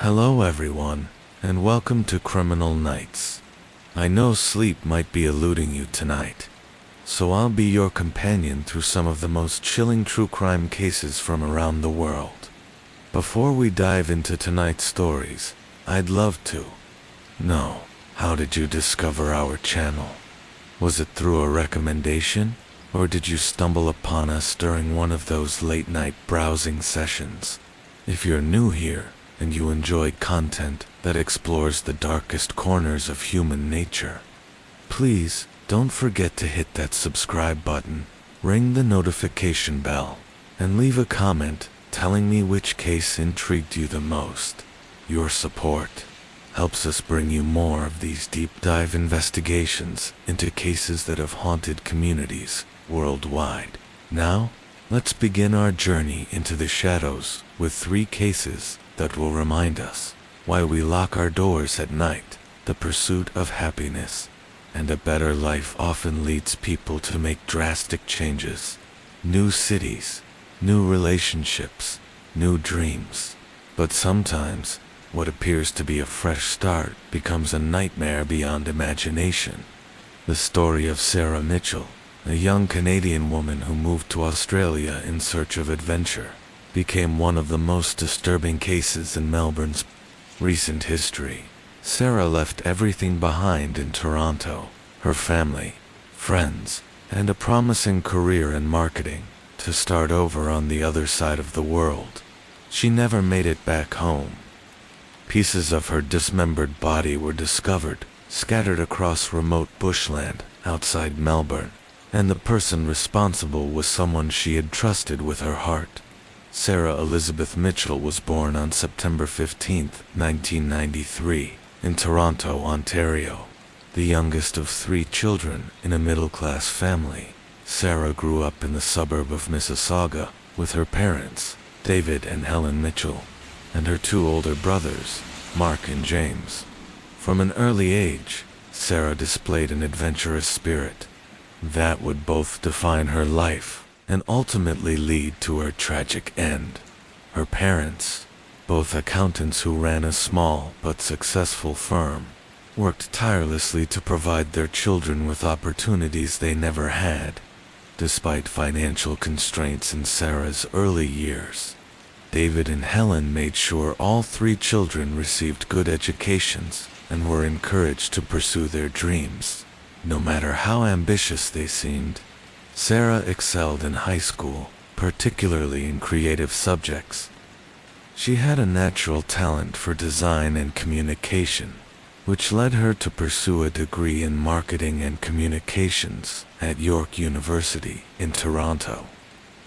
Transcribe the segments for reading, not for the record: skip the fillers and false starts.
Hello everyone, and welcome to Criminal Nights. I know sleep might be eluding you tonight, so I'll be your companion through some of the most chilling true crime cases from around the world. Before we dive into tonight's stories, I'd love to know, how did you discover our channel? Was it through a recommendation, or did you stumble upon us during one of those late-night browsing sessions? If you're new here, and you enjoy content that explores the darkest corners of human nature, please don't forget to hit that subscribe button, ring the notification bell, and leave a comment telling me which case intrigued you the most. Your support helps us bring you more of these deep dive investigations into cases that have haunted communities worldwide. Now, let's begin our journey into the shadows with 3 cases that will remind us why we lock our doors at night. The pursuit of happiness and a better life often leads people to make drastic changes. New cities, new relationships, new dreams. But sometimes, what appears to be a fresh start becomes a nightmare beyond imagination. The story of Sarah Mitchell, a young Canadian woman who moved to Australia in search of adventure, became one of the most disturbing cases in Melbourne's recent history. Sarah left everything behind in Toronto, her family, friends, and a promising career in marketing, to start over on the other side of the world. She never made it back home. Pieces of her dismembered body were discovered, scattered across remote bushland outside Melbourne, and the person responsible was someone she had trusted with her heart. Sarah Elizabeth Mitchell was born on September 15, 1993, in Toronto, Ontario. The youngest of 3 children in a middle-class family, Sarah grew up in the suburb of Mississauga with her parents, David and Helen Mitchell, and her 2 older brothers, Mark and James. From an early age, Sarah displayed an adventurous spirit that would both define her life and ultimately lead to her tragic end. Her parents, both accountants who ran a small but successful firm, worked tirelessly to provide their children with opportunities they never had. Despite financial constraints in Sarah's early years, David and Helen made sure all 3 children received good educations and were encouraged to pursue their dreams, no matter how ambitious they seemed. Sarah excelled in high school, particularly in creative subjects. She had a natural talent for design and communication, which led her to pursue a degree in marketing and communications at York University in Toronto.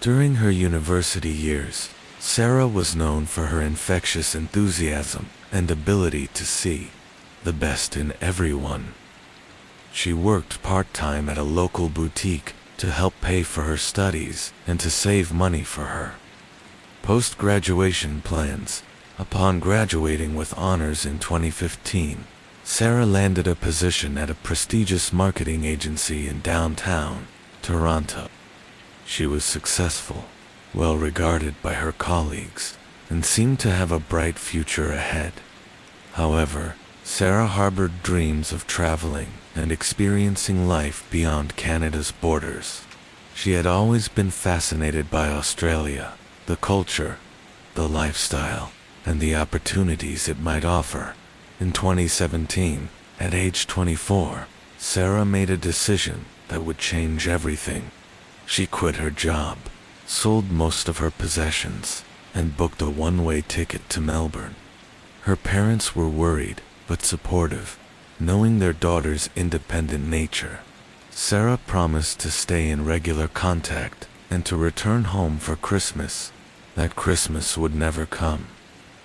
During her university years, Sarah was known for her infectious enthusiasm and ability to see the best in everyone. She worked part-time at a local boutique to help pay for her studies and to save money for her post-graduation plans. Upon graduating with honors in 2015, Sarah landed a position at a prestigious marketing agency in downtown Toronto. She was successful, well regarded by her colleagues, and seemed to have a bright future ahead. However, Sarah harbored dreams of traveling and experiencing life beyond Canada's borders. She had always been fascinated by Australia, the culture, the lifestyle, and the opportunities it might offer. In 2017, at age 24, Sarah made a decision that would change everything. She quit her job, sold most of her possessions, and booked a one-way ticket to Melbourne. Her parents were worried, but supportive, knowing their daughter's independent nature. Sarah promised to stay in regular contact and to return home for Christmas. That Christmas would never come.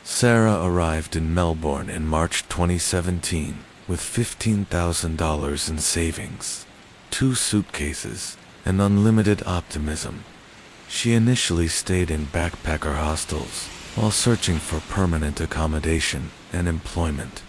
Sarah arrived in Melbourne in March 2017 with $15,000 in savings, 2 suitcases, and unlimited optimism. She initially stayed in backpacker hostels while searching for permanent accommodation and employment.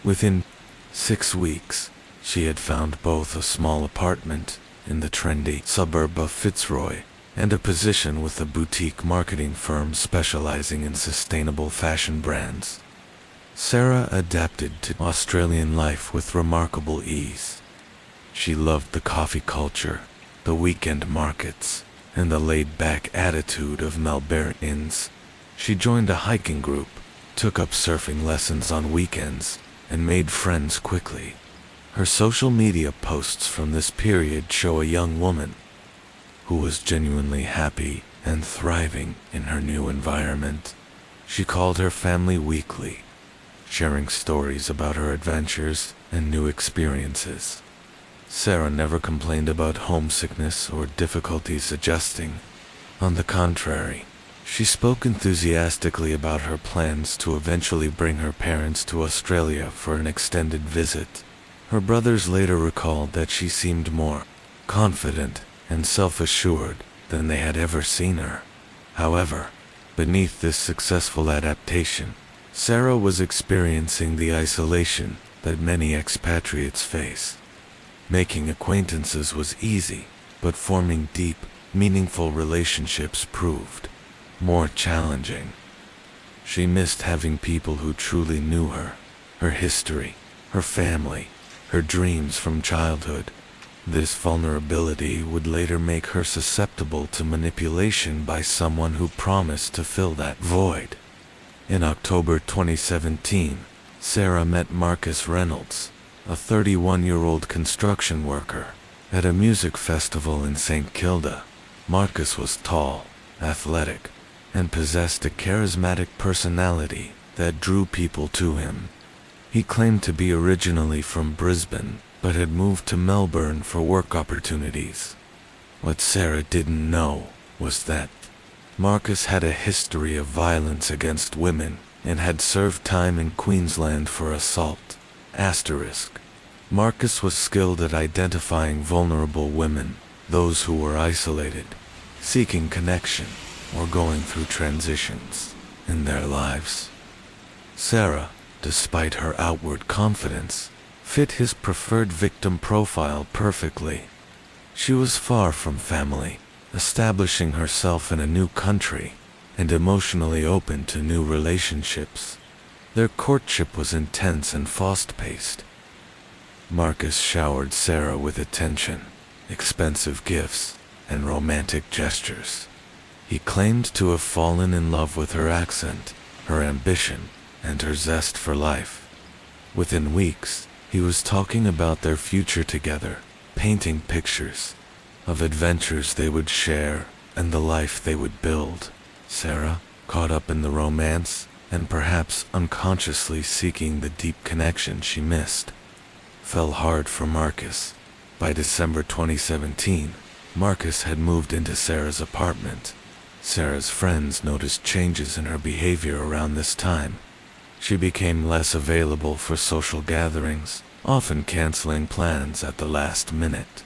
Within 6 weeks, she had found both a small apartment in the trendy suburb of Fitzroy and a position with a boutique marketing firm specializing in sustainable fashion brands. Sarah adapted to Australian life with remarkable ease. She loved the coffee culture, the weekend markets, and the laid-back attitude of Melbournians. She joined a hiking group, took up surfing lessons on weekends, and made friends quickly. Her social media posts from this period show a young woman who was genuinely happy and thriving in her new environment. She called her family weekly, sharing stories about her adventures and new experiences. Sarah never complained about homesickness or difficulties adjusting. On the contrary, she spoke enthusiastically about her plans to eventually bring her parents to Australia for an extended visit. Her brothers later recalled that she seemed more confident and self-assured than they had ever seen her. However, beneath this successful adaptation, Sarah was experiencing the isolation that many expatriates face. Making acquaintances was easy, but forming deep, meaningful relationships proved more challenging. She missed having people who truly knew her, her history, her family, her dreams from childhood. This vulnerability would later make her susceptible to manipulation by someone who promised to fill that void. In October 2017, Sarah met Marcus Reynolds, a 31-year-old construction worker, at a music festival in St. Kilda. Marcus was tall, athletic, and possessed a charismatic personality that drew people to him. He claimed to be originally from Brisbane, but had moved to Melbourne for work opportunities. What Sarah didn't know was that Marcus had a history of violence against women and had served time in Queensland for assault. Marcus was skilled at identifying vulnerable women, those who were isolated, seeking connection, or going through transitions in their lives. Sarah, despite her outward confidence, fit his preferred victim profile perfectly. She was far from family, establishing herself in a new country, and emotionally open to new relationships. Their courtship was intense and fast-paced. Marcus showered Sarah with attention, expensive gifts, and romantic gestures. He claimed to have fallen in love with her accent, her ambition, and her zest for life. Within weeks, he was talking about their future together, painting pictures of adventures they would share and the life they would build. Sarah, caught up in the romance and perhaps unconsciously seeking the deep connection she missed, fell hard for Marcus. By December 2017, Marcus had moved into Sarah's apartment. Sarah's friends noticed changes in her behavior around this time. She became less available for social gatherings, often canceling plans at the last minute.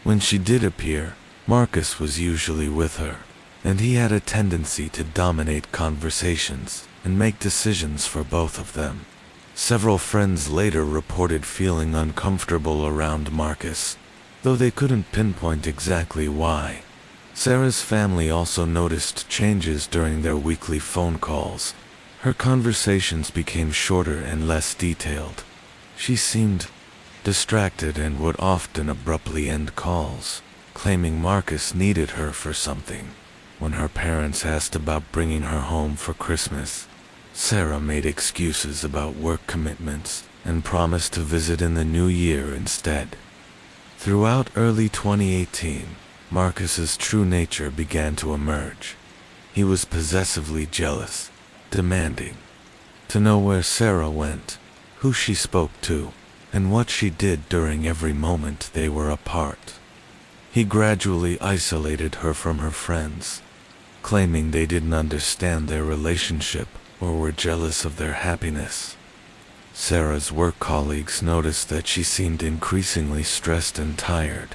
When she did appear, Marcus was usually with her, and he had a tendency to dominate conversations and make decisions for both of them. Several friends later reported feeling uncomfortable around Marcus, though they couldn't pinpoint exactly why. Sarah's family also noticed changes during their weekly phone calls. Her conversations became shorter and less detailed. She seemed distracted and would often abruptly end calls, claiming Marcus needed her for something. When her parents asked about bringing her home for Christmas, Sarah made excuses about work commitments and promised to visit in the new year instead. Throughout early 2018, Marcus's true nature began to emerge. He was possessively jealous, demanding to know where Sarah went, who she spoke to, and what she did during every moment they were apart. He gradually isolated her from her friends, claiming they didn't understand their relationship or were jealous of their happiness. Sarah's work colleagues noticed that she seemed increasingly stressed and tired.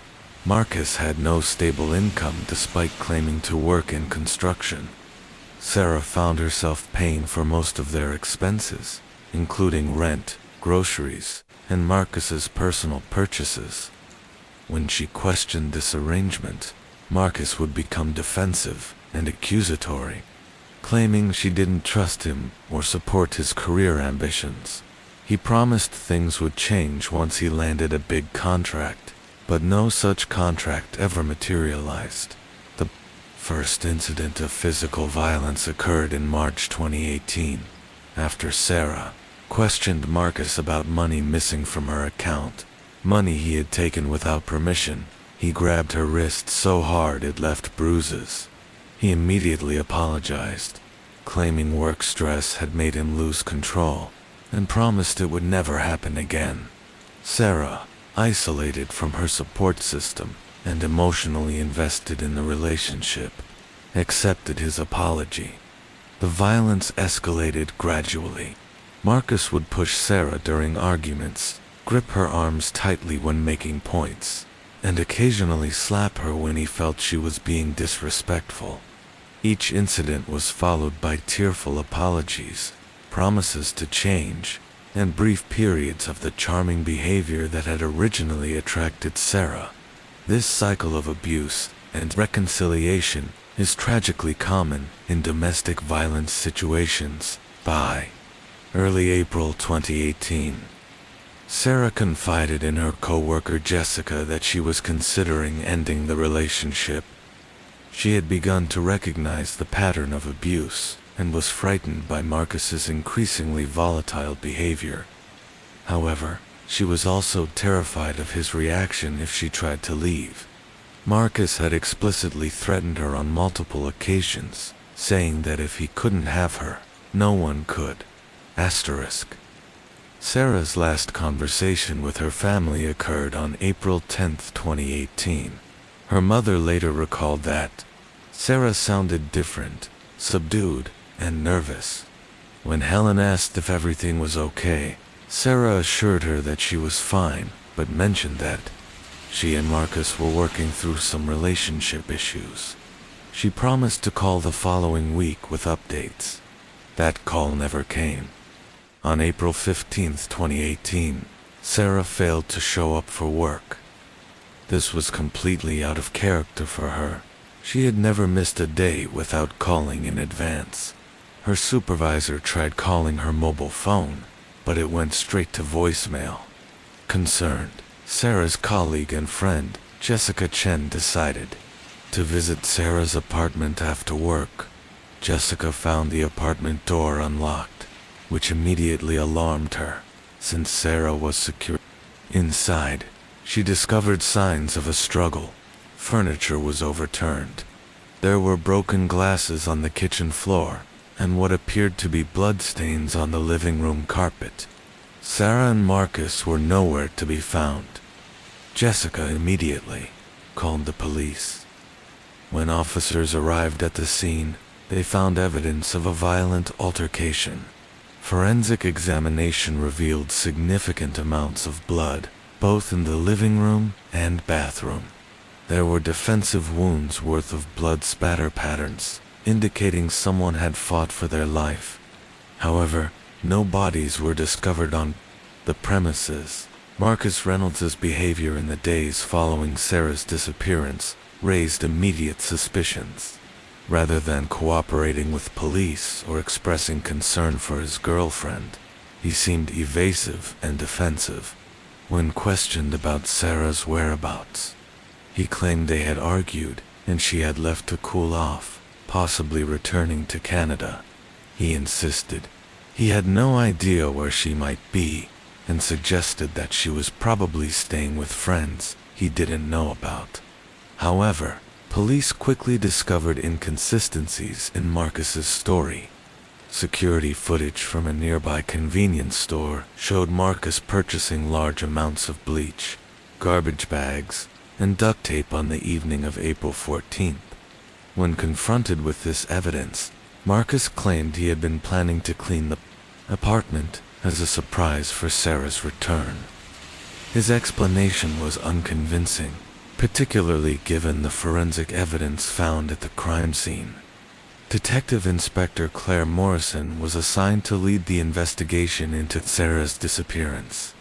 Marcus had no stable income despite claiming to work in construction. Sarah found herself paying for most of their expenses, including rent, groceries, and Marcus's personal purchases. When she questioned this arrangement, Marcus would become defensive and accusatory, claiming she didn't trust him or support his career ambitions. He promised things would change once he landed a big contract, but no such contract ever materialized. The first incident of physical violence occurred in March 2018, after Sarah questioned Marcus about money missing from her account, money he had taken without permission. He grabbed her wrist so hard it left bruises. He immediately apologized, claiming work stress had made him lose control, and promised it would never happen again. Sarah, isolated from her support system and emotionally invested in the relationship, accepted his apology. The violence escalated gradually. Marcus would push Sarah during arguments, grip her arms tightly when making points, and occasionally slap her when he felt she was being disrespectful. Each incident was followed by tearful apologies, promises to change, and brief periods of the charming behavior that had originally attracted Sarah. This cycle of abuse and reconciliation is tragically common in domestic violence situations. By early April 2018, Sarah confided in her co-worker Jessica that she was considering ending the relationship. She had begun to recognize the pattern of abuse and was frightened by Marcus's increasingly volatile behavior. However, she was also terrified of his reaction if she tried to leave. Marcus had explicitly threatened her on multiple occasions, saying that if he couldn't have her, no one could. Sarah's last conversation with her family occurred on April 10, 2018. Her mother later recalled that Sarah sounded different, subdued, and nervous. When Helen asked if everything was okay, Sarah assured her that she was fine, but mentioned that she and Marcus were working through some relationship issues. She promised to call the following week with updates. That call never came. On April 15, 2018, Sarah failed to show up for work. This was completely out of character for her. She had never missed a day without calling in advance. Her supervisor tried calling her mobile phone, but it went straight to voicemail. Concerned, Sarah's colleague and friend, Jessica Chen, decided to visit Sarah's apartment after work. Jessica found the apartment door unlocked, which immediately alarmed her, since Sarah was secure. Inside, she discovered signs of a struggle. Furniture was overturned. There were broken glasses on the kitchen floor, and what appeared to be bloodstains on the living room carpet. Sarah and Marcus were nowhere to be found. Jessica immediately called the police. When officers arrived at the scene, they found evidence of a violent altercation. Forensic examination revealed significant amounts of blood, both in the living room and bathroom. There were defensive wounds worth of blood spatter patterns, indicating someone had fought for their life. However, no bodies were discovered on the premises. Marcus Reynolds's behavior in the days following Sarah's disappearance raised immediate suspicions. Rather than cooperating with police or expressing concern for his girlfriend, he seemed evasive and defensive. When questioned about Sarah's whereabouts, he claimed they had argued and she had left to cool off, possibly returning to Canada. He insisted he had no idea where she might be, and suggested that she was probably staying with friends he didn't know about. However, police quickly discovered inconsistencies in Marcus's story. Security footage from a nearby convenience store showed Marcus purchasing large amounts of bleach, garbage bags, and duct tape on the evening of April 14th. When confronted with this evidence, Marcus claimed he had been planning to clean the apartment as a surprise for Sarah's return. His explanation was unconvincing, particularly given the forensic evidence found at the crime scene. Detective Inspector Claire Morrison was assigned to lead the investigation into Sarah's disappearance.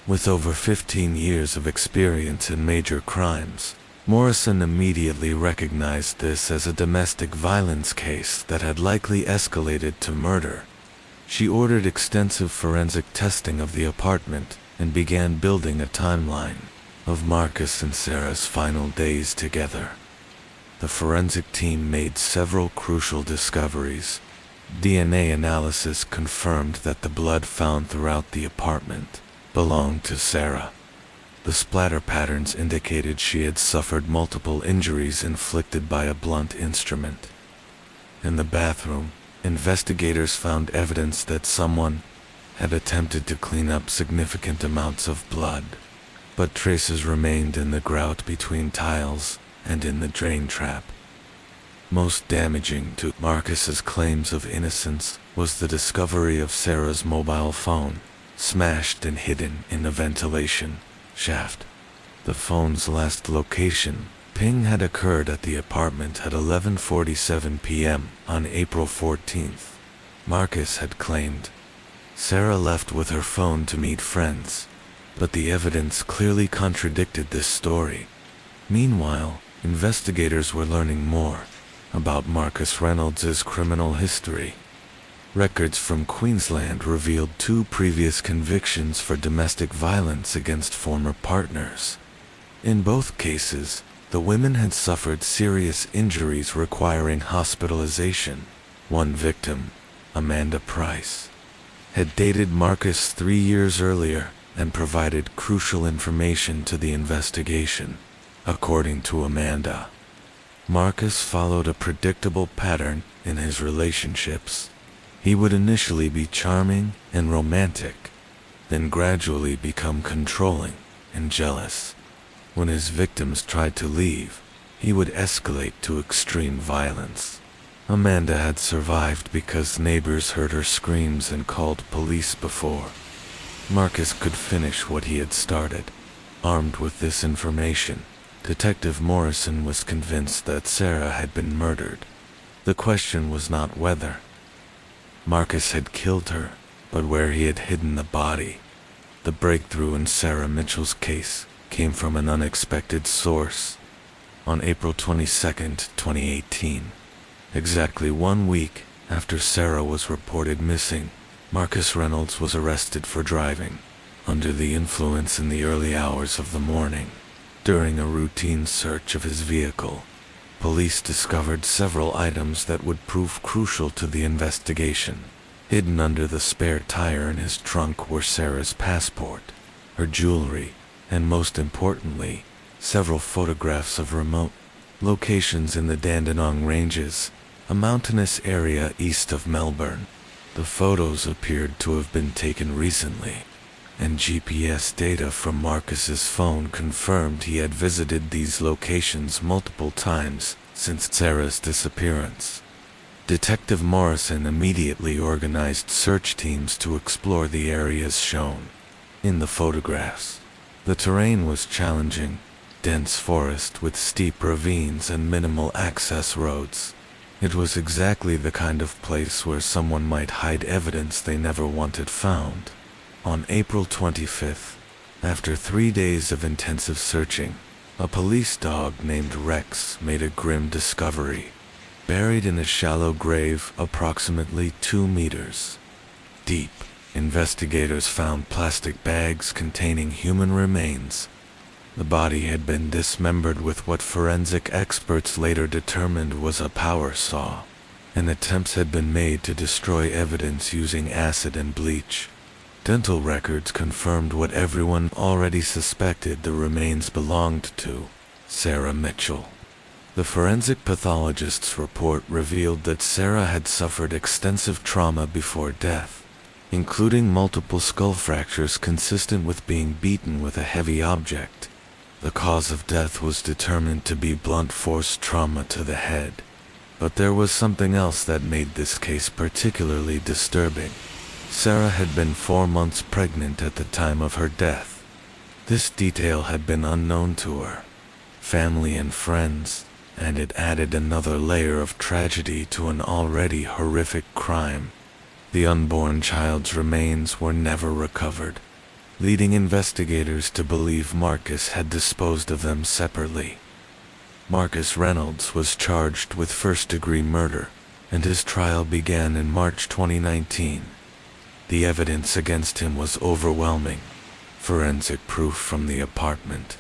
With over 15 years of experience in major crimes, Morrison immediately recognized this as a domestic violence case that had likely escalated to murder. She ordered extensive forensic testing of the apartment and began building a timeline of Marcus and Sarah's final days together. The forensic team made several crucial discoveries. DNA analysis confirmed that the blood found throughout the apartment belonged to Sarah. The splatter patterns indicated she had suffered multiple injuries inflicted by a blunt instrument. In the bathroom, investigators found evidence that someone had attempted to clean up significant amounts of blood, but traces remained in the grout between tiles and in the drain trap. Most damaging to Marcus's claims of innocence was the discovery of Sarah's mobile phone, smashed and hidden in a ventilation shaft. The phone's last location ping had occurred at the apartment at 11:47 p.m. on April 14th. Marcus had claimed Sarah left with her phone to meet friends, but the evidence clearly contradicted this story. Meanwhile, investigators were learning more about Marcus Reynolds' criminal history. Records from Queensland revealed 2 previous convictions for domestic violence against former partners. In both cases, the women had suffered serious injuries requiring hospitalization. One victim, Amanda Price, had dated Marcus 3 years earlier and provided crucial information to the investigation. According to Amanda, Marcus followed a predictable pattern in his relationships. He would initially be charming and romantic, then gradually become controlling and jealous. When his victims tried to leave, he would escalate to extreme violence. Amanda had survived because neighbors heard her screams and called police before Marcus could finish what he had started. Armed with this information, Detective Morrison was convinced that Sarah had been murdered. The question was not whether Marcus had killed her, but where he had hidden the body. The breakthrough in Sarah Mitchell's case came from an unexpected source. On April 22, 2018, exactly 1 week after Sarah was reported missing, Marcus Reynolds was arrested for driving under the influence in the early hours of the morning. During a routine search of his vehicle, police discovered several items that would prove crucial to the investigation. Hidden under the spare tire in his trunk were Sarah's passport, her jewelry, and most importantly, several photographs of remote locations in the Dandenong Ranges, a mountainous area east of Melbourne. The photos appeared to have been taken recently, and GPS data from Marcus's phone confirmed he had visited these locations multiple times since Sarah's disappearance. Detective Morrison immediately organized search teams to explore the areas shown in the photographs. The terrain was challenging, dense forest with steep ravines and minimal access roads. It was exactly the kind of place where someone might hide evidence they never wanted found. On April 25th, after 3 days of intensive searching, a police dog named Rex made a grim discovery. Buried in a shallow grave approximately 2 meters deep, investigators found plastic bags containing human remains. The body had been dismembered with what forensic experts later determined was a power saw, and attempts had been made to destroy evidence using acid and bleach. Dental records confirmed what everyone already suspected: the remains belonged to Sarah Mitchell. The forensic pathologist's report revealed that Sarah had suffered extensive trauma before death, including multiple skull fractures consistent with being beaten with a heavy object. The cause of death was determined to be blunt force trauma to the head. But there was something else that made this case particularly disturbing. Sarah had been 4 months pregnant at the time of her death. This detail had been unknown to her, family and friends, and it added another layer of tragedy to an already horrific crime. The unborn child's remains were never recovered, leading investigators to believe Marcus had disposed of them separately. Marcus Reynolds was charged with first-degree murder, and his trial began in March 2019. The evidence against him was overwhelming. Forensic proof from the apartment,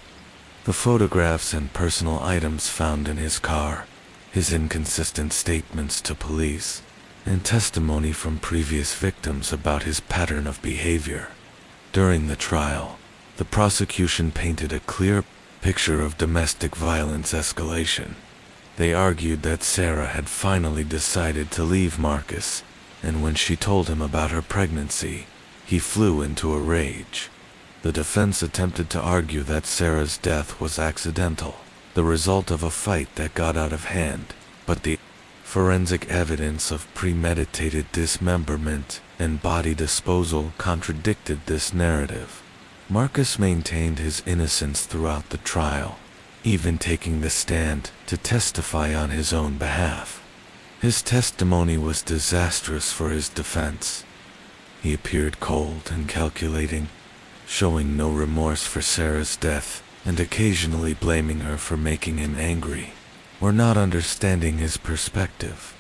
the photographs and personal items found in his car, his inconsistent statements to police, and testimony from previous victims about his pattern of behavior. During the trial, the prosecution painted a clear picture of domestic violence escalation. They argued that Sarah had finally decided to leave Marcus, and when she told him about her pregnancy, he flew into a rage. The defense attempted to argue that Sarah's death was accidental, the result of a fight that got out of hand, but the forensic evidence of premeditated dismemberment and body disposal contradicted this narrative. Marcus maintained his innocence throughout the trial, even taking the stand to testify on his own behalf. His testimony was disastrous for his defense. He appeared cold and calculating, showing no remorse for Sarah's death and occasionally blaming her for making him angry, or not understanding his perspective.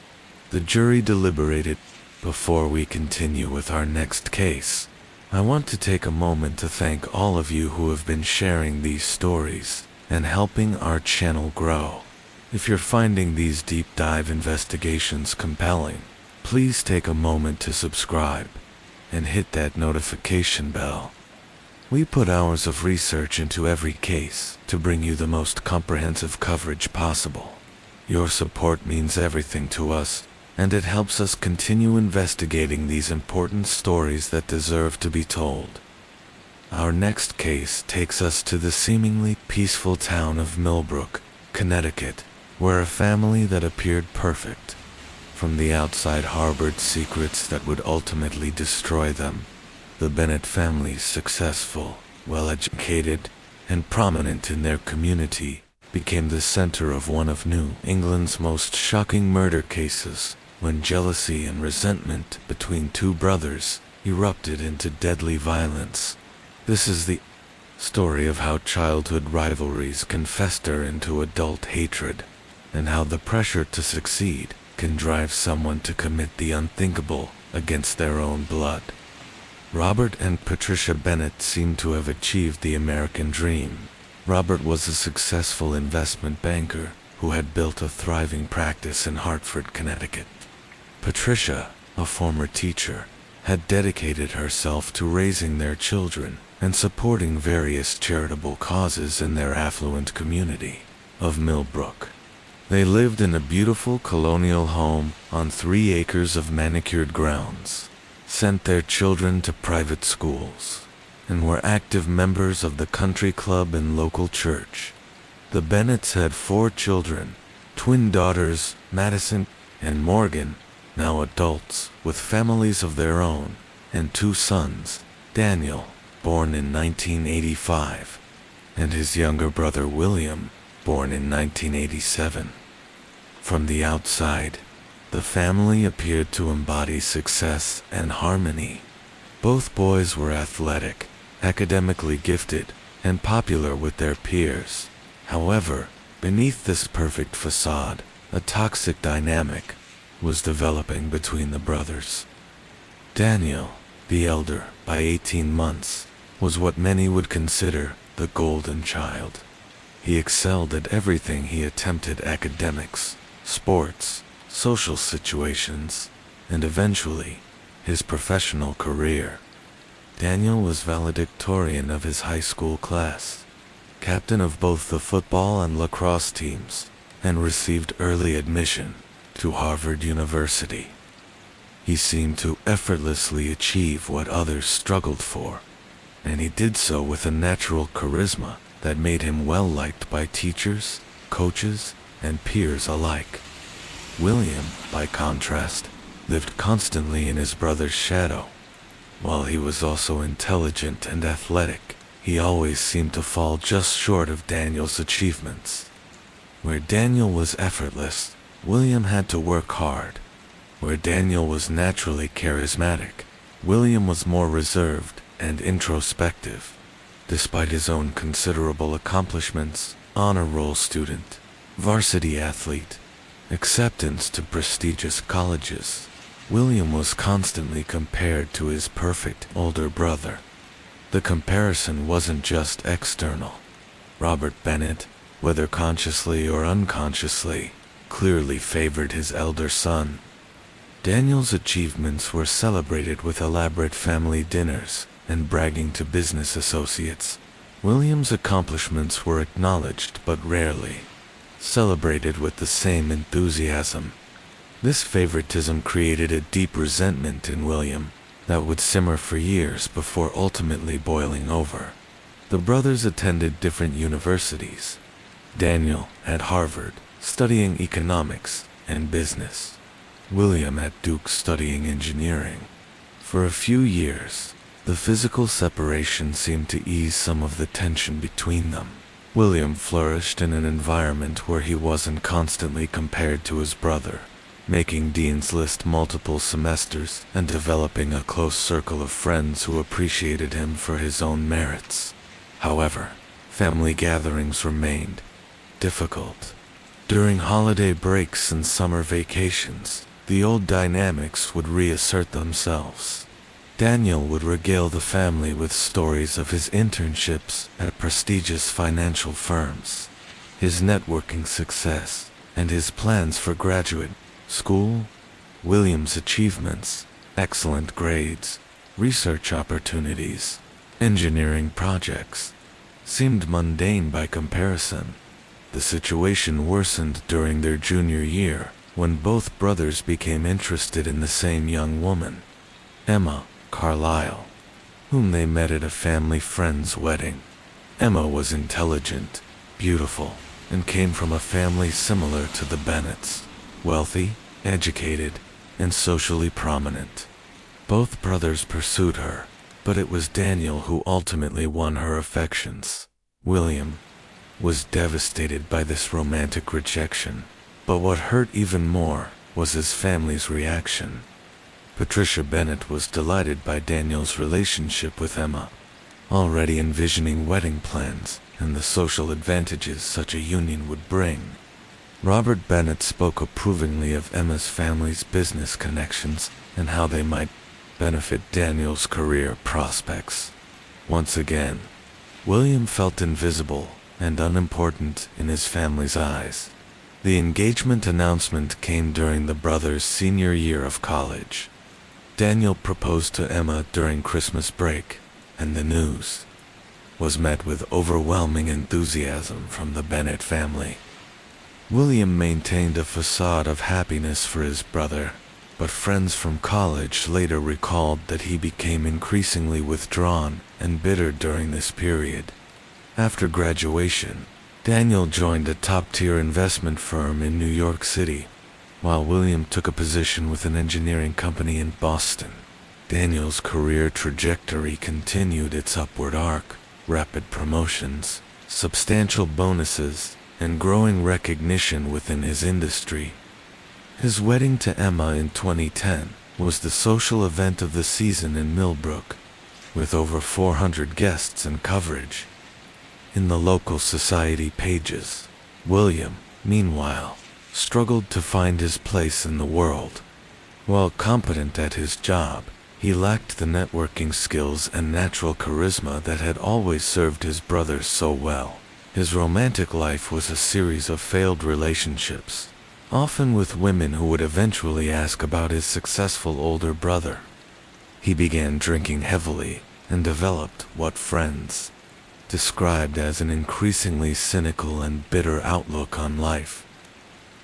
The jury deliberated. Before we continue with our next case, I want to take a moment to thank all of you who have been sharing these stories and helping our channel grow. If you're finding these deep dive investigations compelling, please take a moment to subscribe and hit that notification bell. We put hours of research into every case to bring you the most comprehensive coverage possible. Your support means everything to us, and it helps us continue investigating these important stories that deserve to be told. Our next case takes us to the seemingly peaceful town of Millbrook, Connecticut, where a family that appeared perfect from the outside harbored secrets that would ultimately destroy them. The Bennett family's successful, well-educated, and prominent in their community became the center of one of New England's most shocking murder cases, when jealousy and resentment between two brothers erupted into deadly violence. This is the story of how childhood rivalries can fester into adult hatred, and how the pressure to succeed can drive someone to commit the unthinkable against their own blood. Robert and Patricia Bennett seem to have achieved the American dream. Robert was a successful investment banker who had built a thriving practice in Hartford, Connecticut. Patricia, a former teacher, had dedicated herself to raising their children and supporting various charitable causes in their affluent community of Millbrook. They lived in a beautiful colonial home on 3 acres of manicured grounds, sent their children to private schools, and were active members of the country club and local church. The Bennetts had 4 children, twin daughters, Madison and Morgan, now adults with families of their own, and 2 sons, Daniel, born in 1985, and his younger brother William, born in 1987. From the outside, the family appeared to embody success and harmony. Both boys were athletic, academically gifted, and popular with their peers. However, beneath this perfect facade, a toxic dynamic was developing between the brothers. Daniel, the elder by 18 months, was what many would consider the golden child. He excelled at everything he attempted: academics, sports, social situations, and eventually, his professional career. Daniel was valedictorian of his high school class, captain of both the football and lacrosse teams, and received early admission to Harvard University. He seemed to effortlessly achieve what others struggled for, and he did so with a natural charisma that made him well-liked by teachers, coaches, and peers alike. William, by contrast, lived constantly in his brother's shadow. While he was also intelligent and athletic, he always seemed to fall just short of Daniel's achievements. Where Daniel was effortless, William had to work hard. Where Daniel was naturally charismatic, William was more reserved and introspective. Despite his own considerable accomplishments, honor roll student, varsity athlete, acceptance to prestigious colleges. William was constantly compared to his perfect older brother. The comparison wasn't just external. Robert Bennett, whether consciously or unconsciously, clearly favored his elder son. Daniel's achievements were celebrated with elaborate family dinners and bragging to business associates. William's accomplishments were acknowledged but rarely celebrated with the same enthusiasm. This favoritism created a deep resentment in William that would simmer for years before ultimately boiling over. The brothers attended different universities. Daniel at Harvard, studying economics and business. William at Duke, studying engineering. For a few years, the physical separation seemed to ease some of the tension between them. William flourished in an environment where he wasn't constantly compared to his brother, making Dean's List multiple semesters and developing a close circle of friends who appreciated him for his own merits. However, family gatherings remained difficult. During holiday breaks and summer vacations, the old dynamics would reassert themselves. Daniel would regale the family with stories of his internships at prestigious financial firms, his networking success, and his plans for graduate school. William's achievements, excellent grades, research opportunities, engineering projects, seemed mundane by comparison. The situation worsened during their junior year, when both brothers became interested in the same young woman, Emma Carlyle, whom they met at a family friend's wedding. Emma was intelligent, beautiful, and came from a family similar to the Bennetts, wealthy, educated, and socially prominent. Both brothers pursued her, but it was Daniel who ultimately won her affections. William was devastated by this romantic rejection, but what hurt even more was his family's reaction. Patricia Bennett was delighted by Daniel's relationship with Emma, already envisioning wedding plans and the social advantages such a union would bring. Robert Bennett spoke approvingly of Emma's family's business connections and how they might benefit Daniel's career prospects. Once again, William felt invisible and unimportant in his family's eyes. The engagement announcement came during the brothers' senior year of college. Daniel proposed to Emma during Christmas break, and the news was met with overwhelming enthusiasm from the Bennett family. William maintained a facade of happiness for his brother, but friends from college later recalled that he became increasingly withdrawn and bitter during this period. After graduation, Daniel joined a top-tier investment firm in New York City, while William took a position with an engineering company in Boston. Daniel's career trajectory continued its upward arc, rapid promotions, substantial bonuses, and growing recognition within his industry. His wedding to Emma in 2010 was the social event of the season in Millbrook, with over 400 guests and coverage in the local society pages. William, meanwhile, struggled to find his place in the world. While competent at his job, he lacked the networking skills and natural charisma that had always served his brothers so well. His romantic life was a series of failed relationships, often with women who would eventually ask about his successful older brother. He began drinking heavily and developed what friends described as an increasingly cynical and bitter outlook on life.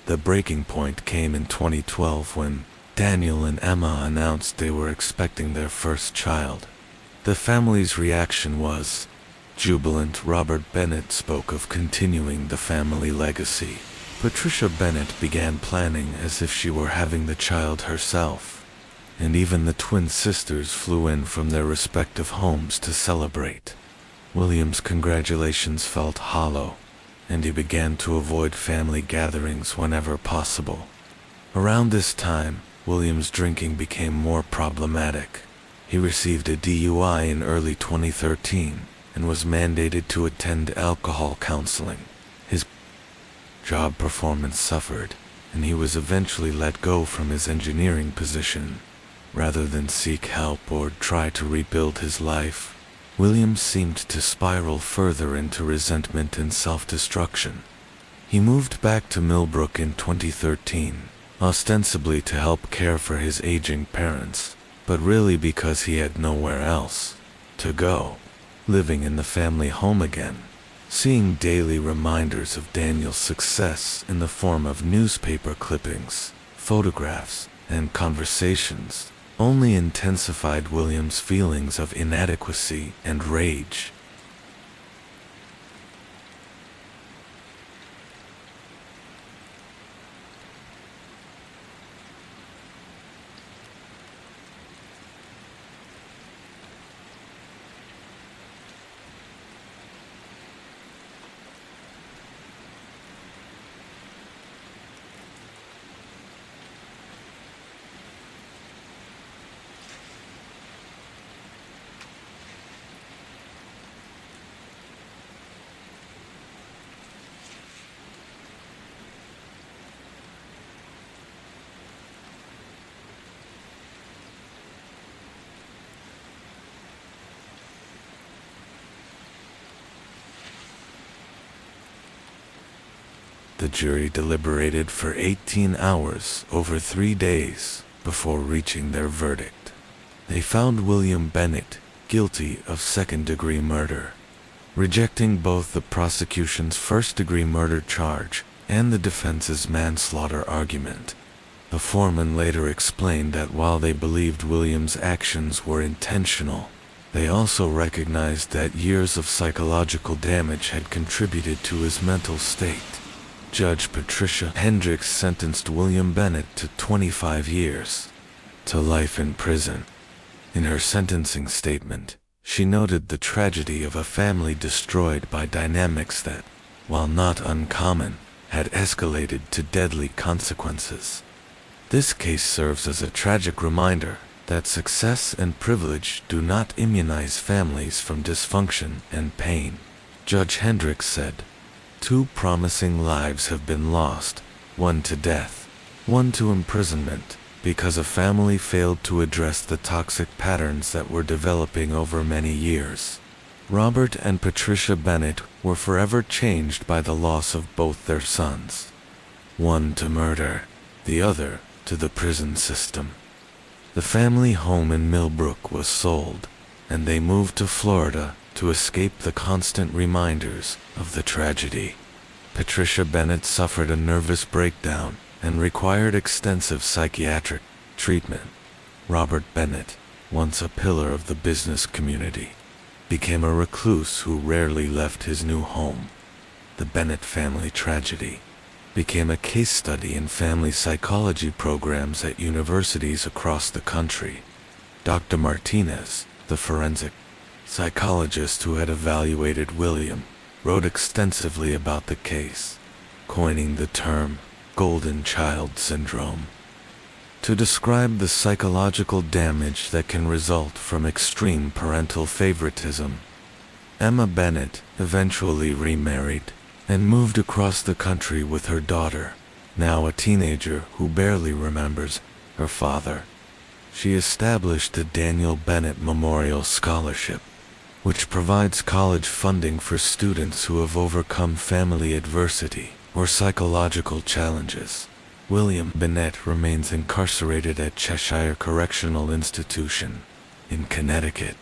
The breaking point came in 2012 when Daniel and Emma announced they were expecting their first child. The family's reaction was jubilant. Robert Bennett spoke of continuing the family legacy. Patricia Bennett began planning as if she were having the child herself, and even the twin sisters flew in from their respective homes to celebrate. William's congratulations felt hollow, and he began to avoid family gatherings whenever possible. Around this time, William's drinking became more problematic. He received a DUI in early 2013 and was mandated to attend alcohol counseling. His job performance suffered, and he was eventually let go from his engineering position. Rather than seek help or try to rebuild his life, William seemed to spiral further into resentment and self-destruction. He moved back to Millbrook in 2013, ostensibly to help care for his aging parents, but really because he had nowhere else to go. Living in the family home again, seeing daily reminders of Daniel's success in the form of newspaper clippings, photographs, and conversations, only intensified William's feelings of inadequacy and rage. The jury deliberated for 18 hours over 3 days before reaching their verdict. They found William Bennett guilty of second-degree murder, rejecting both the prosecution's first-degree murder charge and the defense's manslaughter argument. The foreman later explained that while they believed William's actions were intentional, they also recognized that years of psychological damage had contributed to his mental state. Judge Patricia Hendricks sentenced William Bennett to 25 years to life in prison. In her sentencing statement, she noted the tragedy of a family destroyed by dynamics that, while not uncommon, had escalated to deadly consequences. This case serves as a tragic reminder that success and privilege do not immunize families from dysfunction and pain. Judge Hendricks said, "2 promising lives have been lost, one to death, one to imprisonment, because a family failed to address the toxic patterns that were developing over many years." Robert and Patricia Bennett were forever changed by the loss of both their sons. One to murder, the other to the prison system. The family home in Millbrook was sold, and they moved to Florida to escape the constant reminders of the tragedy. Patricia Bennett suffered a nervous breakdown and required extensive psychiatric treatment. Robert Bennett, once a pillar of the business community, became a recluse who rarely left his new home. The Bennett family tragedy became a case study in family psychology programs at universities across the country. Dr. Martinez, the forensic psychologist who had evaluated William, wrote extensively about the case, coining the term golden child syndrome to describe the psychological damage that can result from extreme parental favoritism. Emma Bennett eventually remarried and moved across the country with her daughter, now a teenager who barely remembers her father. She established the Daniel Bennett Memorial Scholarship, which provides college funding for students who have overcome family adversity or psychological challenges. William Bennett remains incarcerated at Cheshire Correctional Institution in Connecticut.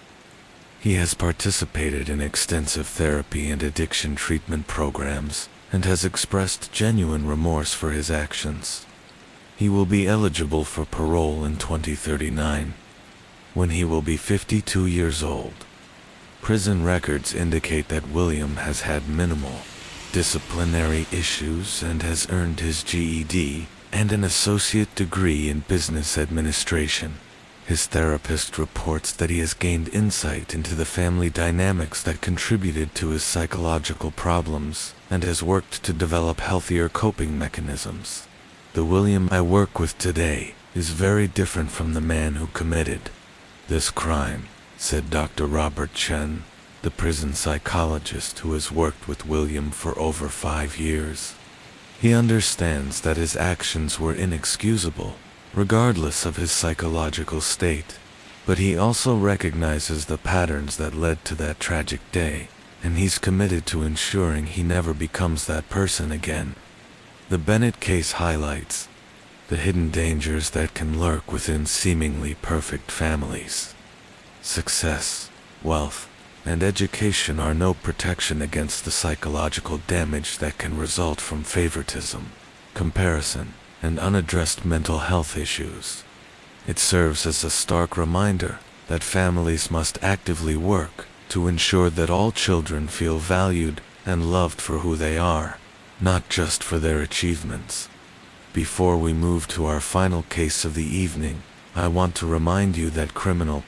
He has participated in extensive therapy and addiction treatment programs and has expressed genuine remorse for his actions. He will be eligible for parole in 2039, when he will be 52 years old. Prison records indicate that William has had minimal disciplinary issues and has earned his GED and an associate degree in business administration. His therapist reports that he has gained insight into the family dynamics that contributed to his psychological problems and has worked to develop healthier coping mechanisms. The William I work with today is very different from the man who committed this crime, said Dr. Robert Chen, the prison psychologist who has worked with William for over 5 years. He understands that his actions were inexcusable, regardless of his psychological state. But he also recognizes the patterns that led to that tragic day, and he's committed to ensuring he never becomes that person again. The Bennett case highlights the hidden dangers that can lurk within seemingly perfect families. Success, wealth, and education are no protection against the psychological damage that can result from favoritism, comparison, and unaddressed mental health issues. It serves as a stark reminder that families must actively work to ensure that all children feel valued and loved for who they are, not just for their achievements. Before we move to our final case of the evening, I want to remind you that Criminal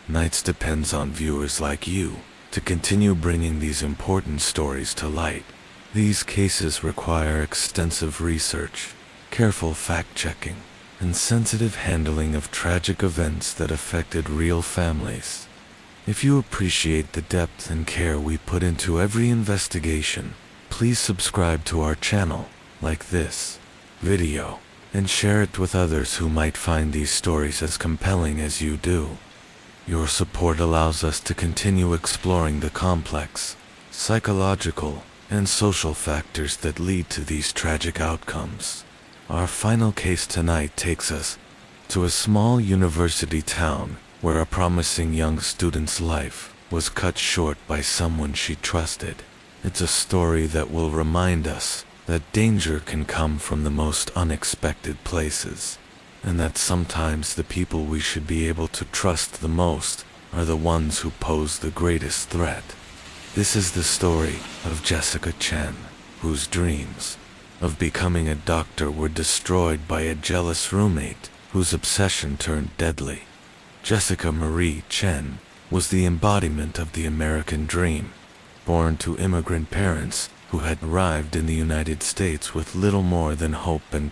Nights depends on viewers like you to continue bringing these important stories to light. These cases require extensive research, careful fact-checking, and sensitive handling of tragic events that affected real families. If you appreciate the depth and care we put into every investigation, please subscribe to our channel, like this video, and share it with others who might find these stories as compelling as you do. Your support allows us to continue exploring the complex, psychological, and social factors that lead to these tragic outcomes. Our final case tonight takes us to a small university town where a promising young student's life was cut short by someone she trusted. It's a story that will remind us that danger can come from the most unexpected places, and that sometimes the people we should be able to trust the most are the ones who pose the greatest threat. This is the story of Jessica Chen, whose dreams of becoming a doctor were destroyed by a jealous roommate whose obsession turned deadly. Jessica Marie Chen was the embodiment of the American dream, born to immigrant parents who had arrived in the United States with little more than hope and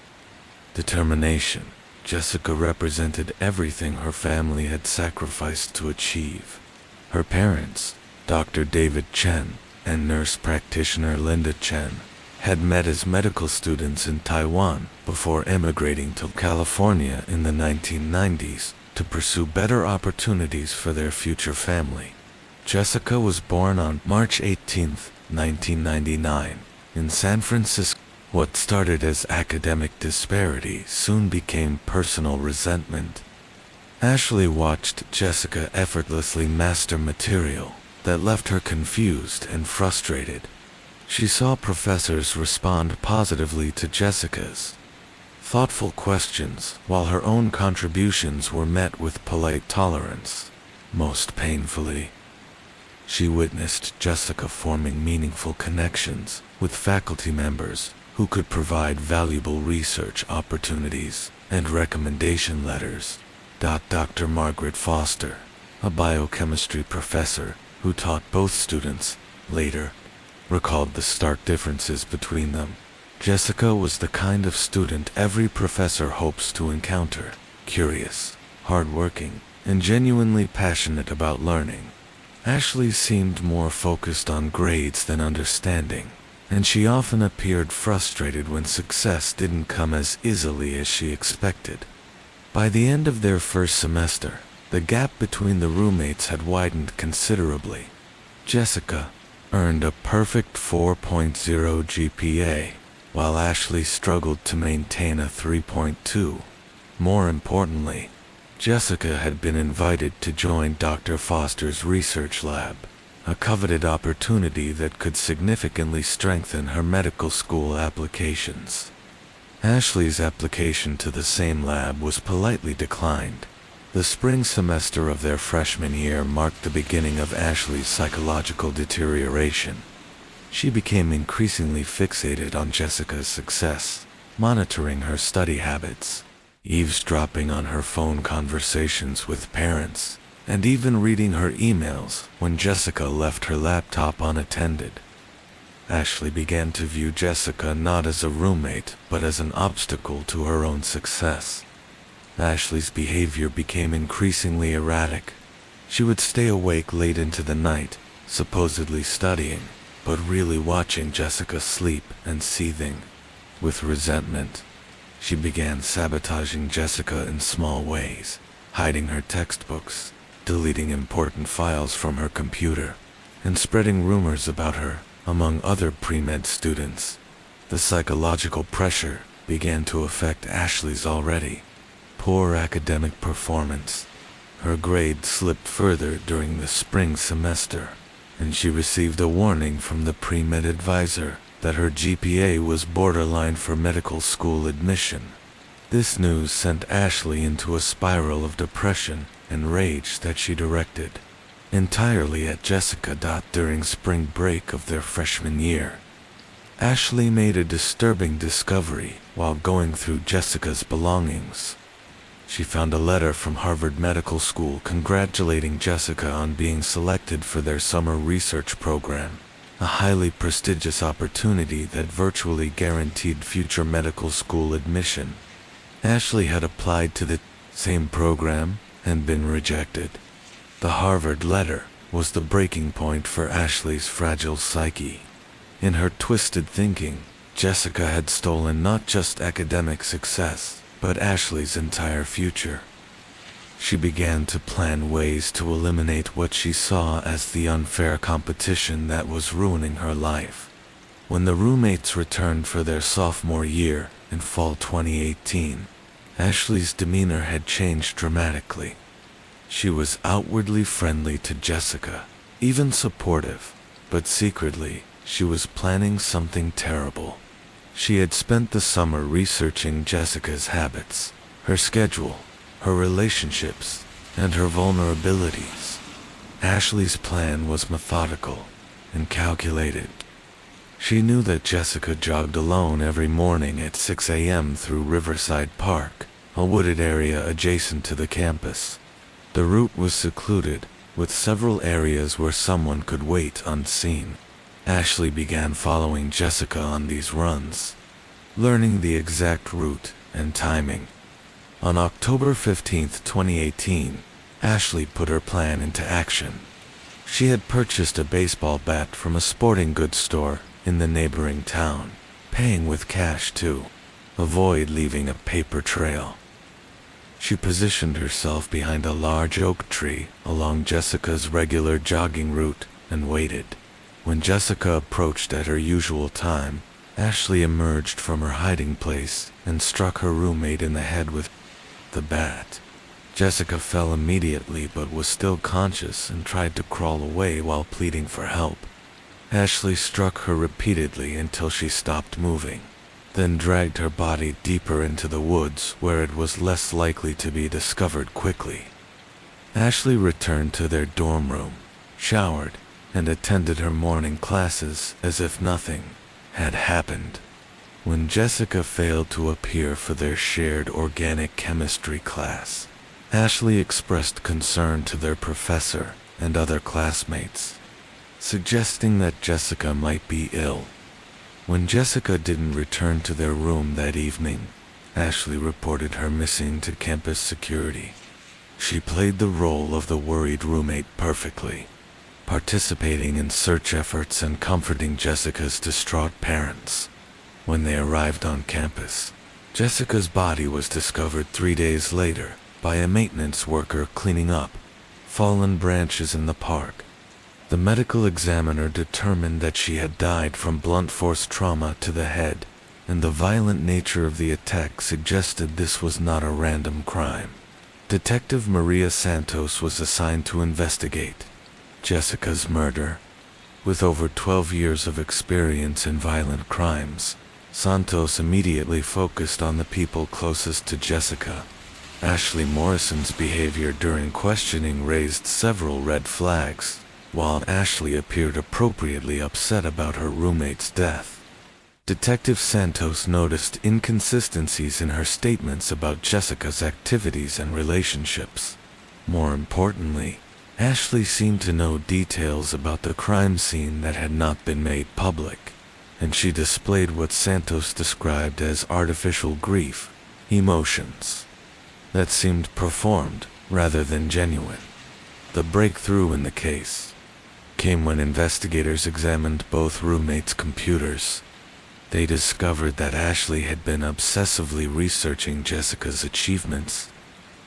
determination. Jessica represented everything her family had sacrificed to achieve. Her parents, Dr. David Chen and nurse practitioner Linda Chen, had met as medical students in Taiwan before immigrating to California in the 1990s to pursue better opportunities for their future family. Jessica was born on March 18, 1999, in San Francisco. What started as academic disparity soon became personal resentment. Ashley watched Jessica effortlessly master material that left her confused and frustrated. She saw professors respond positively to Jessica's thoughtful questions, while her own contributions were met with polite tolerance. Most painfully, she witnessed Jessica forming meaningful connections with faculty members who could provide valuable research opportunities and recommendation letters. Dr. Margaret Foster, a biochemistry professor who taught both students, later recalled the stark differences between them. Jessica was the kind of student every professor hopes to encounter: curious, hardworking, and genuinely passionate about learning. Ashley seemed more focused on grades than understanding, and she often appeared frustrated when success didn't come as easily as she expected. By the end of their first semester, the gap between the roommates had widened considerably. Jessica earned a perfect 4.0 GPA, while Ashley struggled to maintain a 3.2. More importantly, Jessica had been invited to join Dr. Foster's research lab, a coveted opportunity that could significantly strengthen her medical school applications. Ashley's application to the same lab was politely declined. The spring semester of their freshman year marked the beginning of Ashley's psychological deterioration. She became increasingly fixated on Jessica's success, monitoring her study habits, eavesdropping on her phone conversations with parents, and even reading her emails when Jessica left her laptop unattended. Ashley began to view Jessica not as a roommate, but as an obstacle to her own success. Ashley's behavior became increasingly erratic. She would stay awake late into the night, supposedly studying, but really watching Jessica sleep and seething. With resentment, she began sabotaging Jessica in small ways, hiding her textbooks, deleting important files from her computer, and spreading rumors about her among other pre-med students. The psychological pressure began to affect Ashley's already poor academic performance. Her grades slipped further during the spring semester, and she received a warning from the pre-med advisor that her GPA was borderline for medical school admission. This news sent Ashley into a spiral of depression and rage that she directed entirely at Jessica. During spring break of their freshman year, Ashley made a disturbing discovery while going through Jessica's belongings. She found a letter from Harvard Medical School congratulating Jessica on being selected for their summer research program, a highly prestigious opportunity that virtually guaranteed future medical school admission. Ashley had applied to the same program and been rejected. The Harvard letter was the breaking point for Ashley's fragile psyche. In her twisted thinking, Jessica had stolen not just academic success, but Ashley's entire future. She began to plan ways to eliminate what she saw as the unfair competition that was ruining her life. When the roommates returned for their sophomore year in fall 2018, Ashley's demeanor had changed dramatically. She was outwardly friendly to Jessica, even supportive, but secretly, she was planning something terrible. She had spent the summer researching Jessica's habits, her schedule, her relationships, and her vulnerabilities. Ashley's plan was methodical and calculated. She knew that Jessica jogged alone every morning at 6 a.m. through Riverside Park, a wooded area adjacent to the campus. The route was secluded, with several areas where someone could wait unseen. Ashley began following Jessica on these runs, learning the exact route and timing. On October 15, 2018, Ashley put her plan into action. She had purchased a baseball bat from a sporting goods store in the neighboring town, paying with cash to avoid leaving a paper trail. She positioned herself behind a large oak tree along Jessica's regular jogging route and waited. When Jessica approached at her usual time, Ashley emerged from her hiding place and struck her roommate in the head with the bat. Jessica fell immediately but was still conscious and tried to crawl away while pleading for help. Ashley struck her repeatedly until she stopped moving, then dragged her body deeper into the woods where it was less likely to be discovered quickly. Ashley returned to their dorm room, showered, and attended her morning classes as if nothing had happened. When Jessica failed to appear for their shared organic chemistry class, Ashley expressed concern to their professor and other classmates, suggesting that Jessica might be ill. When Jessica didn't return to their room that evening, Ashley reported her missing to campus security. She played the role of the worried roommate perfectly, participating in search efforts and comforting Jessica's distraught parents. When they arrived on campus, Jessica's body was discovered 3 days later by a maintenance worker cleaning up fallen branches in the park. The medical examiner determined that she had died from blunt force trauma to the head, and the violent nature of the attack suggested this was not a random crime. Detective Maria Santos was assigned to investigate Jessica's murder. With over 12 years of experience in violent crimes, Santos immediately focused on the people closest to Jessica. Ashley Morrison's behavior during questioning raised several red flags, while Ashley appeared appropriately upset about her roommate's death. Detective Santos noticed inconsistencies in her statements about Jessica's activities and relationships. More importantly, Ashley seemed to know details about the crime scene that had not been made public, and she displayed what Santos described as artificial grief, emotions that seemed performed rather than genuine. The breakthrough in the case came when investigators examined both roommates' computers. They discovered that Ashley had been obsessively researching Jessica's achievements,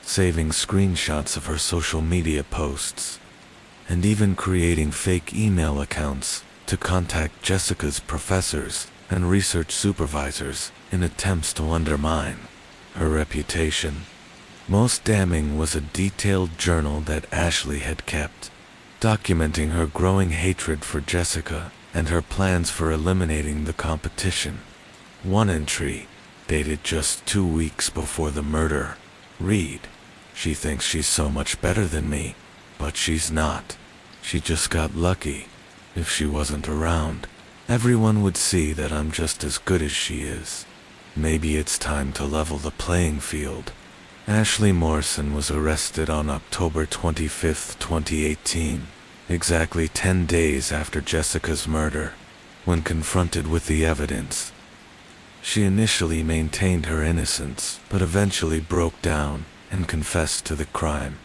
saving screenshots of her social media posts, and even creating fake email accounts to contact Jessica's professors and research supervisors in attempts to undermine her reputation. Most damning was a detailed journal that Ashley had kept, documenting her growing hatred for Jessica and her plans for eliminating the competition. One entry, dated just 2 weeks before the murder, read, "She thinks she's so much better than me, but she's not. She just got lucky. If she wasn't around, everyone would see that I'm just as good as she is. Maybe it's time to level the playing field." Ashley Morrison was arrested on October 25, 2018, exactly 10 days after Jessica's murder. When confronted with the evidence, she initially maintained her innocence, but eventually broke down and confessed to the crime.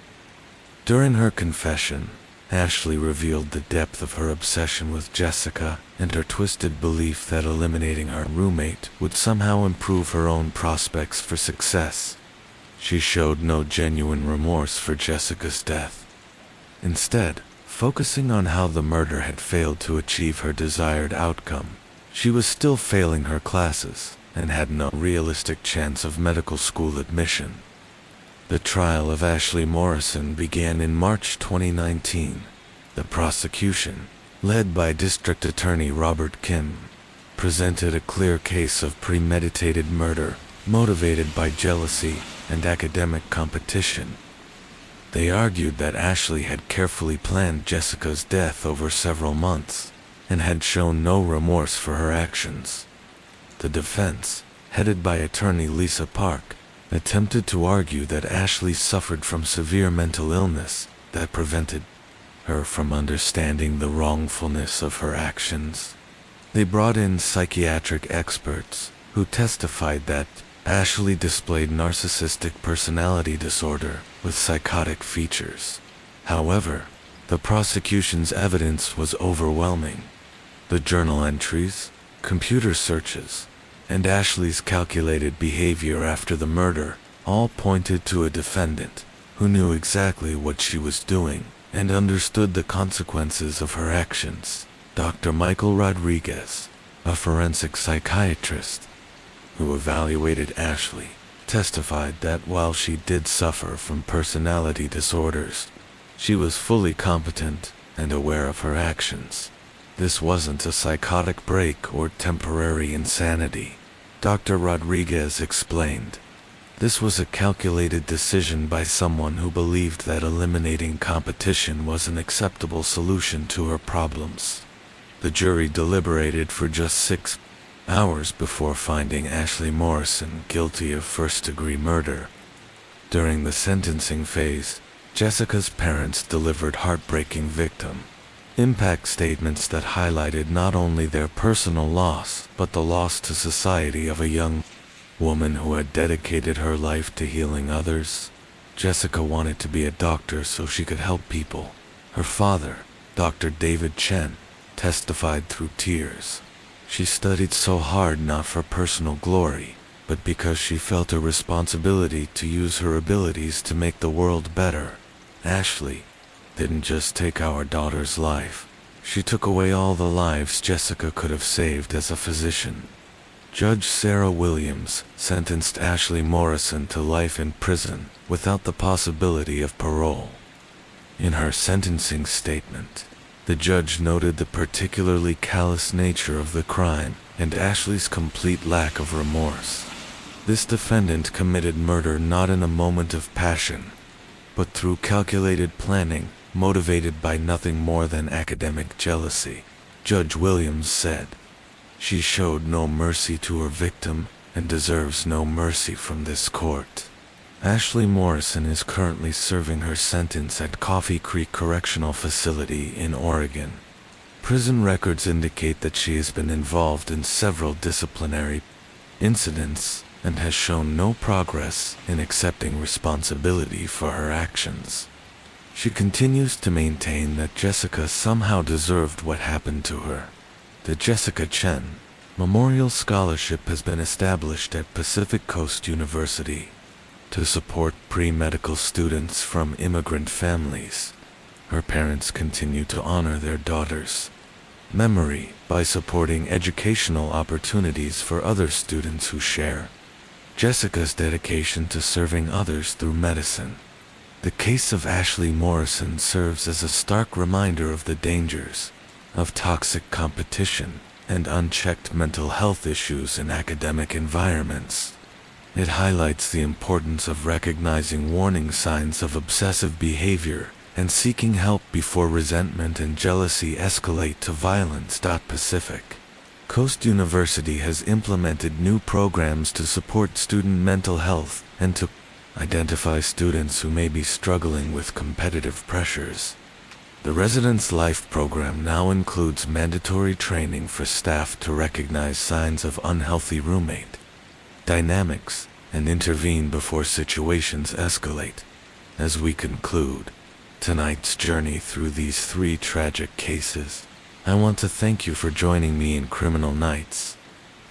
During her confession, Ashley revealed the depth of her obsession with Jessica and her twisted belief that eliminating her roommate would somehow improve her own prospects for success. She showed no genuine remorse for Jessica's death. Instead, focusing on how the murder had failed to achieve her desired outcome, she was still failing her classes and had no realistic chance of medical school admission. The trial of Ashley Morrison began in March 2019. The prosecution, led by District Attorney Robert Kim, presented a clear case of premeditated murder motivated by jealousy and academic competition. They argued that Ashley had carefully planned Jessica's death over several months and had shown no remorse for her actions. The defense, headed by attorney Lisa Park, attempted to argue that Ashley suffered from severe mental illness that prevented her from understanding the wrongfulness of her actions. They brought in psychiatric experts who testified that Ashley displayed narcissistic personality disorder with psychotic features. However, the prosecution's evidence was overwhelming. The journal entries, computer searches, and Ashley's calculated behavior after the murder all pointed to a defendant who knew exactly what she was doing and understood the consequences of her actions. Dr. Michael Rodriguez, a forensic psychiatrist who evaluated Ashley, testified that while she did suffer from personality disorders, she was fully competent and aware of her actions. This wasn't a psychotic break or temporary insanity, Dr. Rodriguez explained. This was a calculated decision by someone who believed that eliminating competition was an acceptable solution to her problems. The jury deliberated for just 6 hours before finding Ashley Morrison guilty of first-degree murder. During the sentencing phase, Jessica's parents delivered heartbreaking victim impact statements that highlighted not only their personal loss, but the loss to society of a young woman who had dedicated her life to healing others. Jessica wanted to be a doctor so she could help people. Her father, Dr. David Chen, testified through tears. She studied so hard not for personal glory, but because she felt a responsibility to use her abilities to make the world better. Ashley didn't just take our daughter's life. She took away all the lives Jessica could have saved as a physician. Judge Sarah Williams sentenced Ashley Morrison to life in prison without the possibility of parole. In her sentencing statement, the judge noted the particularly callous nature of the crime and Ashley's complete lack of remorse. This defendant committed murder not in a moment of passion, but through calculated planning, motivated by nothing more than academic jealousy. Judge Williams said, "She showed no mercy to her victim and deserves no mercy from this court." Ashley Morrison is currently serving her sentence at Coffee Creek Correctional Facility in Oregon. Prison records indicate that she has been involved in several disciplinary incidents and has shown no progress in accepting responsibility for her actions. She continues to maintain that Jessica somehow deserved what happened to her. The Jessica Chen Memorial Scholarship has been established at Pacific Coast University to support pre-medical students from immigrant families. Her parents continue to honor their daughter's memory by supporting educational opportunities for other students who share Jessica's dedication to serving others through medicine. The case of Ashley Morrison serves as a stark reminder of the dangers of toxic competition and unchecked mental health issues in academic environments. It highlights the importance of recognizing warning signs of obsessive behavior and seeking help before resentment and jealousy escalate to violence. Pacific Coast University has implemented new programs to support student mental health and to identify students who may be struggling with competitive pressures. The Residence Life program now includes mandatory training for staff to recognize signs of unhealthy roommate dynamics and intervene before situations escalate. As we conclude tonight's journey through these 3 tragic cases, I want to thank you for joining me in Criminal Nights.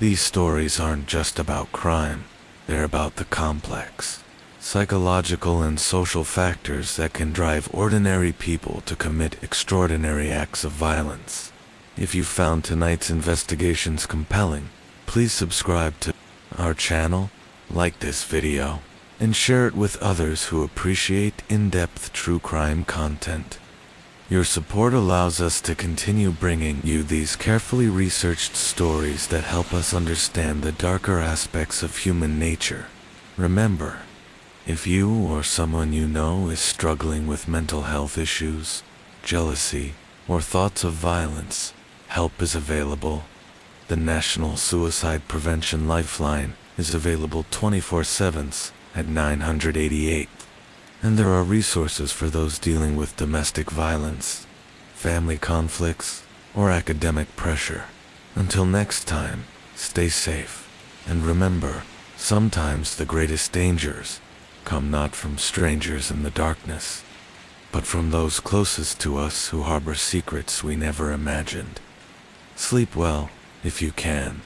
These stories aren't just about crime, they're about the complex psychological and social factors that can drive ordinary people to commit extraordinary acts of violence. If you found tonight's investigations compelling, please subscribe to our channel, like this video, and share it with others who appreciate in-depth true crime content. Your support allows us to continue bringing you these carefully researched stories that help us understand the darker aspects of human nature. Remember, if you or someone you know is struggling with mental health issues, jealousy, or thoughts of violence, help is available. The National Suicide Prevention Lifeline is available 24/7 at 988. And there are resources for those dealing with domestic violence, family conflicts, or academic pressure. Until next time, stay safe, and remember, sometimes the greatest dangers come not from strangers in the darkness, but from those closest to us who harbor secrets we never imagined. Sleep well, if you can.